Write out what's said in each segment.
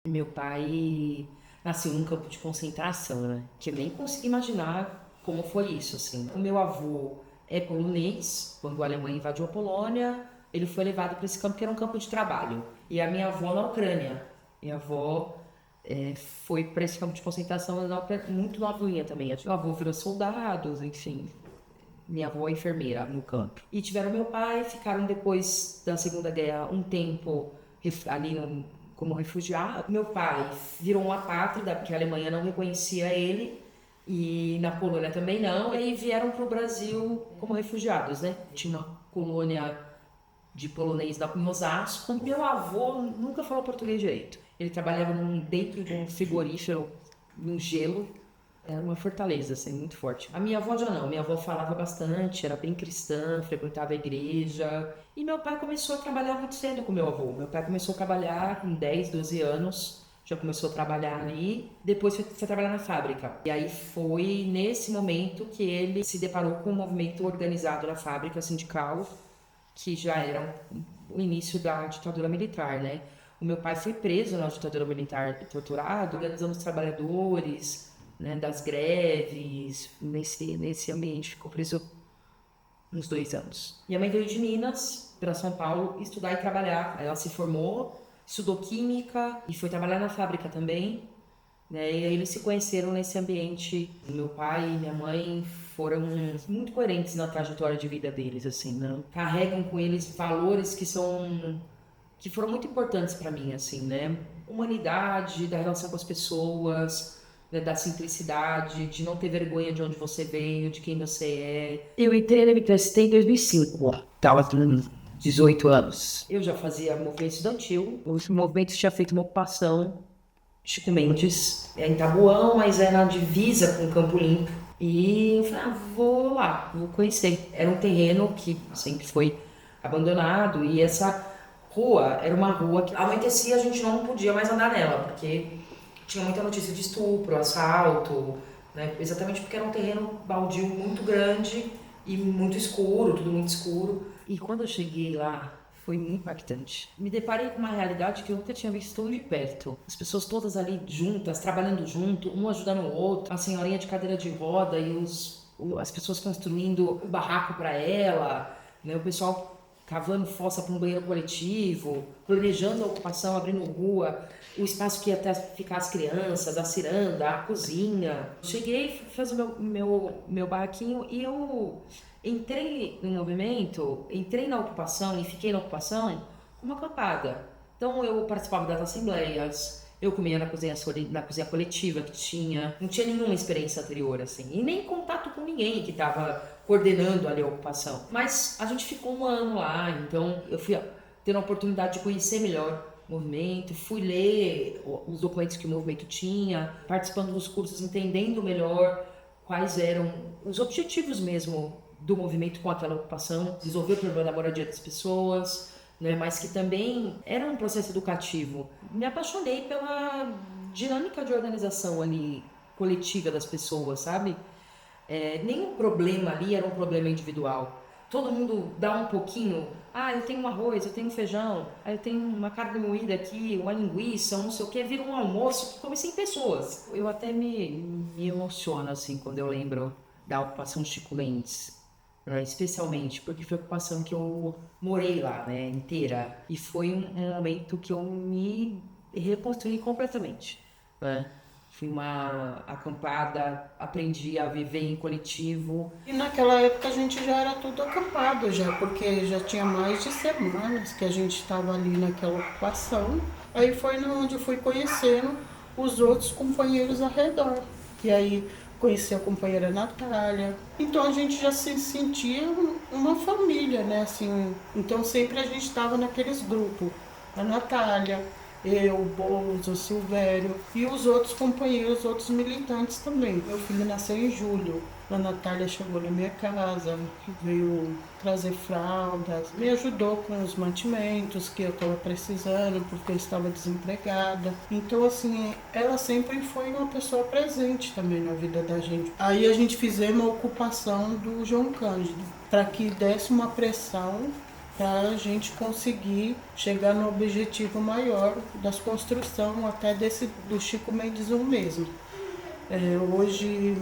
Meu pai nasceu num campo de concentração, né? Que eu nem consigo imaginar como foi isso, assim. O meu avô é polonês. Quando a Alemanha invadiu a Polônia, ele foi levado para esse campo que era um campo de trabalho. E a minha avó na Ucrânia. Minha avó foi para esse campo de concentração na Ucrânia, muito novinha também. Meu avô virou soldado, enfim. Minha avó é enfermeira no campo. E tiveram meu pai, ficaram depois da Segunda Guerra um tempo ali como refugiado. Meu pai virou um apátrida, porque a Alemanha não reconhecia ele, e na Polônia também não, e aí vieram para o Brasil como refugiados, né? Tinha uma colônia de polonês em Osasco. Meu avô nunca falou português direito. Ele trabalhava dentro de um frigorífero, no gelo. Era uma fortaleza, assim, muito forte. A minha avó já não. Minha avó falava bastante, era bem cristã, frequentava a igreja. E meu pai começou a trabalhar muito cedo com meu avô. Meu pai começou a trabalhar com 10, 12 anos. Já começou a trabalhar ali. Depois foi trabalhar na fábrica. E aí foi nesse momento que ele se deparou com um movimento organizado na fábrica sindical, que já era o início da ditadura militar, né? O meu pai foi preso na ditadura militar, torturado, organizando os trabalhadores, né, das greves, nesse ambiente. Ficou preso uns 2 anos. Minha mãe veio de Minas para São Paulo estudar e trabalhar. Ela se formou, estudou química e foi trabalhar na fábrica também. Né? E aí eles se conheceram nesse ambiente. Meu pai e minha mãe foram muito coerentes na trajetória de vida deles, assim, né? Carregam com eles valores que foram muito importantes para mim, assim, né? Humanidade, da relação com as pessoas, né? Da simplicidade, de não ter vergonha de onde você veio, de quem você é. Eu entrei na MTST em 2005. Tava com 18 anos. Eu já fazia movimento estudantil. O movimento tinha feito uma ocupação Chico Mendes, em Tabuão, mas é na divisa com Campo Limpo. E eu falei, vou lá, vou conhecer. Era um terreno que sempre foi abandonado e essa rua era uma rua que anoitecia, a gente não podia mais andar nela, porque tinha muita notícia de estupro, assalto, né? Exatamente porque era um terreno baldio muito grande e muito escuro, tudo muito escuro. E quando eu cheguei lá, foi muito impactante. Me deparei com uma realidade que eu nunca tinha visto tão de perto. As pessoas todas ali juntas, trabalhando junto, um ajudando o outro, a senhorinha de cadeira de roda e as pessoas construindo o barraco para ela, né? O pessoal cavando fossa para um banheiro coletivo, planejando a ocupação, abrindo rua, o espaço que ia até ficar as crianças, a ciranda, a cozinha. Cheguei, fiz o meu barraquinho e eu entrei no movimento, entrei na ocupação e fiquei na ocupação uma acampada. Então eu participava das assembleias, eu comia na cozinha coletiva que tinha, não tinha nenhuma experiência anterior, assim, e nem contato com ninguém que estava coordenando ali a ocupação. Mas a gente ficou um ano lá, então eu fui tendo a oportunidade de conhecer melhor o movimento, fui ler os documentos que o movimento tinha, participando dos cursos, entendendo melhor quais eram os objetivos mesmo do movimento com aquela ocupação, resolver o problema da moradia das pessoas, né, mas que também era um processo educativo. Me apaixonei pela dinâmica de organização ali, coletiva das pessoas, sabe? Nenhum problema ali era um problema individual. Todo mundo dá um pouquinho. Ah, eu tenho um arroz, eu tenho um feijão, eu tenho uma carne moída aqui, uma linguiça, um não sei o que, vira um almoço que come 100 pessoas. Eu até me emociono, assim, quando eu lembro da ocupação Chico Mendes. Né, especialmente porque foi a ocupação que eu morei lá, né, inteira. E foi um momento que eu me reconstruí completamente, né? Fui uma acampada, aprendi a viver em coletivo. E naquela época a gente já era tudo acampado já, porque já tinha mais de semanas que a gente estava ali naquela ocupação. Aí foi onde eu fui conhecendo os outros companheiros ao redor. E aí conheci a companheira Natália. Então a gente já se sentia uma família, né? Assim, então sempre a gente estava naqueles grupos. A Natália, eu, o Bozo, o Silvério e os outros companheiros, outros militantes também. Meu filho nasceu em julho. A Natália chegou na minha casa, veio trazer fraldas, me ajudou com os mantimentos que eu estava precisando, porque eu estava desempregada. Então, assim, ela sempre foi uma pessoa presente também na vida da gente. Aí a gente fizemos a ocupação do João Cândido, para que desse uma pressão para a gente conseguir chegar no objetivo maior das construções até do Chico Mendes 1 mesmo. Hoje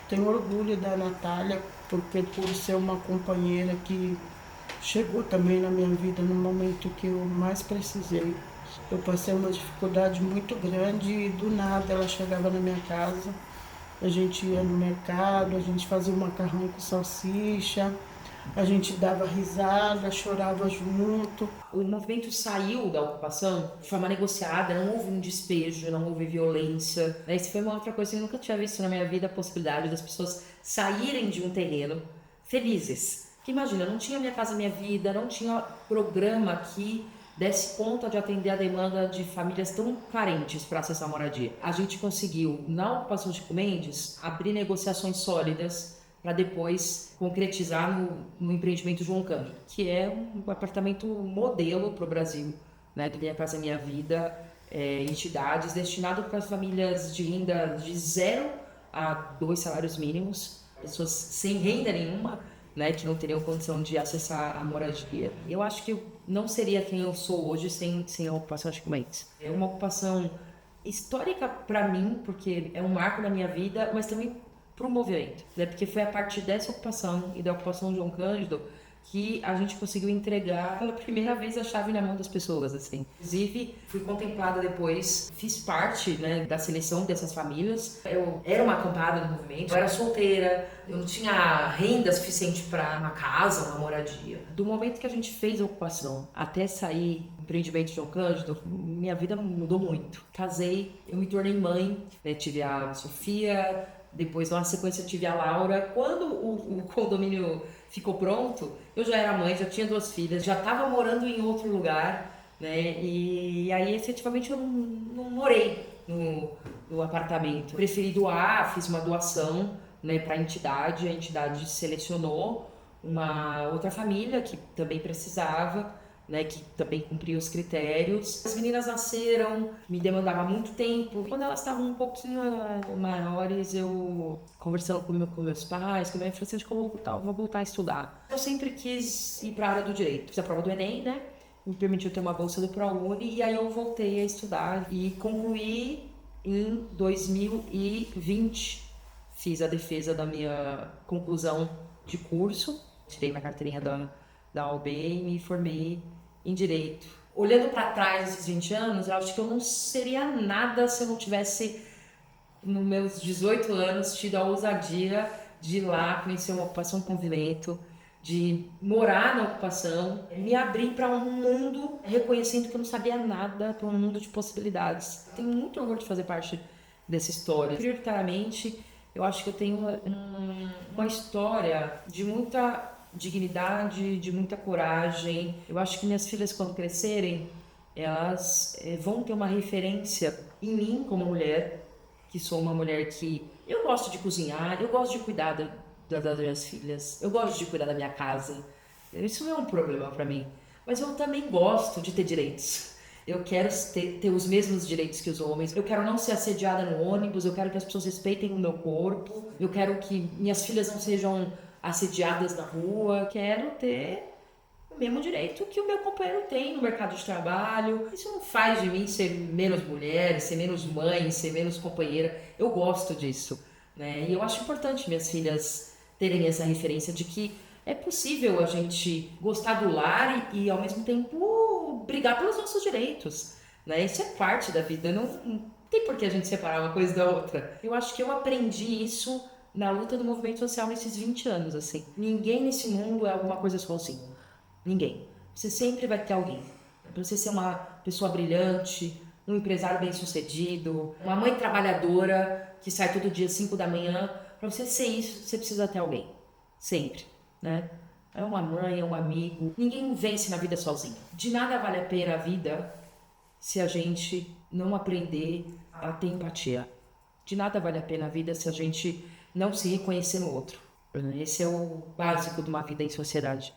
tenho orgulho da Natália, porque por ser uma companheira que chegou também na minha vida no momento que eu mais precisei. Eu passei uma dificuldade muito grande e do nada ela chegava na minha casa. A gente ia no mercado, a gente fazia um macarrão com salsicha, a gente dava risada, chorava junto. O movimento saiu da ocupação de forma negociada, não houve um despejo, não houve violência. Isso foi uma outra coisa que eu nunca tinha visto na minha vida, a possibilidade das pessoas saírem de um terreno felizes. Porque imagina, não tinha Minha Casa Minha Vida, não tinha programa que desse conta de atender a demanda de famílias tão carentes para acessar a moradia. A gente conseguiu, na ocupação de Chico Mendes, abrir negociações sólidas para depois concretizar no empreendimento João Cândido, que é um apartamento modelo para o Brasil, né, do Minha Casa Minha Vida, entidades destinado para as famílias de renda de 0 a 2 salários mínimos, pessoas sem renda nenhuma, né, que não teriam condição de acessar a moradia. Eu acho que eu não seria quem eu sou hoje sem a ocupação Chico Mendes. É uma ocupação histórica para mim, porque é um marco na minha vida, mas também para o movimento, né? Porque foi a partir dessa ocupação e da ocupação de João Cândido que a gente conseguiu entregar pela primeira vez a chave na mão das pessoas, assim. Inclusive, fui contemplada depois, fiz parte, né, da seleção dessas famílias. Eu era uma acampada do movimento, eu era solteira, eu não tinha renda suficiente para uma casa, uma moradia. Do momento que a gente fez a ocupação até sair do empreendimento de João Cândido, minha vida mudou muito. Casei, eu me tornei mãe, né, tive a Sofia, depois na sequência tive a Laura. Quando o condomínio ficou pronto, eu já era mãe, já tinha 2 filhas, já estava morando em outro lugar, né? E aí efetivamente eu não morei no apartamento. Preferi doar, fiz uma doação, né, para a entidade selecionou uma outra família que também precisava, né, que também cumpria os critérios. As meninas nasceram, me demandava muito tempo. Quando elas estavam um pouquinho maiores, eu conversando com meus pais, com a minha filha, acho que eu vou voltar a estudar. Eu sempre quis ir para a área do direito. Fiz a prova do Enem, né? Me permitiu ter uma bolsa do ProUni e aí eu voltei a estudar e concluí em 2020. Fiz a defesa da minha conclusão de curso, tirei minha carteirinha da UAB e me formei em Direito. Olhando para trás esses 20 anos, eu acho que eu não seria nada se eu não tivesse, nos meus 18 anos, tido a ousadia de ir lá conhecer uma ocupação com movimento, de morar na ocupação, me abrir para um mundo, reconhecendo que eu não sabia nada, para um mundo de possibilidades. Tenho muito orgulho de fazer parte dessa história. Prioritariamente, eu acho que eu tenho uma história de muita dignidade, de muita coragem. Eu acho que minhas filhas, quando crescerem, elas vão ter uma referência em mim como mulher, que sou uma mulher que eu gosto de cozinhar, eu gosto de cuidar das minhas filhas, eu gosto de cuidar da minha casa. Isso não é um problema para mim, mas eu também gosto de ter direitos. Eu quero ter os mesmos direitos que os homens. Eu quero não ser assediada no ônibus, eu quero que as pessoas respeitem o meu corpo, eu quero que minhas filhas não sejam assediadas na rua. Quero ter o mesmo direito que o meu companheiro tem no mercado de trabalho. Isso não faz de mim ser menos mulher, ser menos mãe, ser menos companheira. Eu gosto disso, né? E eu acho importante minhas filhas terem essa referência de que é possível a gente gostar do lar e ao mesmo tempo brigar pelos nossos direitos, né? Isso é parte da vida, não tem por que a gente separar uma coisa da outra. Eu acho que eu aprendi isso na luta do movimento social nesses 20 anos, assim. Ninguém nesse mundo é alguma coisa sozinho. Ninguém. Você sempre vai ter alguém. Pra você ser uma pessoa brilhante, um empresário bem-sucedido, uma mãe trabalhadora que sai todo dia às 5 da manhã, pra você ser isso, você precisa ter alguém. Sempre, né? É uma mãe, é um amigo. Ninguém vence na vida sozinho. De nada vale a pena a vida se a gente não aprender a ter empatia. De nada vale a pena a vida se a gente não se reconhecer no outro. Esse é o básico de uma vida em sociedade.